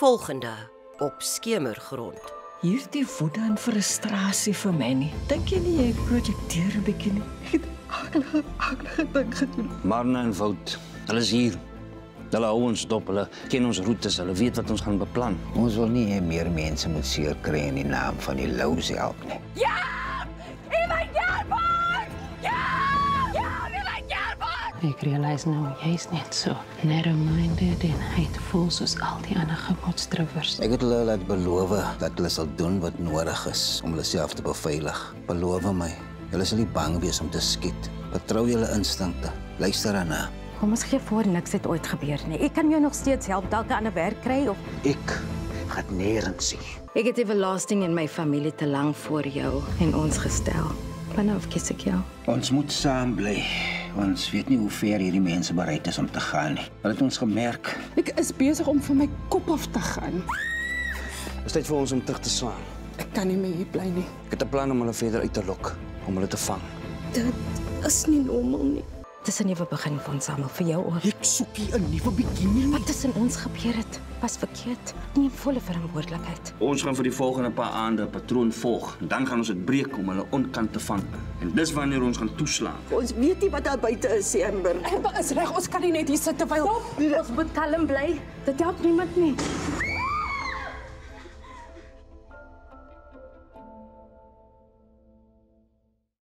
volgende op Skemergrond. Hierdie woede en frustrasie vir my nie. Dink jy nie ek projekteer 'n bietjie nie? Ek het aardige ding gedoen. Marna en Wout, hulle is hier. Hulle hou ons dop, hulle ken ons roetes, hulle weet wat ons gaan beplan. Ons wil nie hê meer mense moet seer kry in die naam van die Lousie help nie. Ek realiseer nou, jy's net so narrow-minded en hateful soos al die ander gemoedstrowers. Ek het hulle laat beloof dat hulle sal doen wat nodig is om hulle self te beveilig. Beloof my, julle sal nie bang wees om te skiet. Vertrou julle instinkte. Luister daarna. Kom ons gee voor niks het ooit gebeur nie. Ek kan jou nog steeds help, dalk 'n ander werk kry of Ek gaan nêrens sien. ek het everlasting in my familie te lank voor jou en ons gestel. Wanneer of kies ek jou? Ons moet saam bly. Ons weet nie hoe ver hierdie mense bereid is om te gaan nie. Hulle het ons gemerk. Ek is besig om van my kop af te gaan. Dit is tyd vir ons om terug te slaan. Ek kan nie meer hier bly nie. Ek het 'n plan om hulle verder uit te lok, om hulle te vang. Dit is nie normaal nie. Dis 'n nuwe begin vir ons almal, vir jou ook. Ek soek hier 'n nuwe beginning. Wat tussen ons gebeur het, was verkeerd. Neem volle verantwoordelikheid. Ons gaan vir die volgende paar aande 'n patroon volg. En dan gaan ons dit breek om hulle onkant te vang. En dis wanneer ons gaan toeslaan. Ons weet nie wat daar buite is, Amber. Amber is reg, ons kan nie net hier sit terwyl... Ons moet kalm bly. Dit help niemand nie.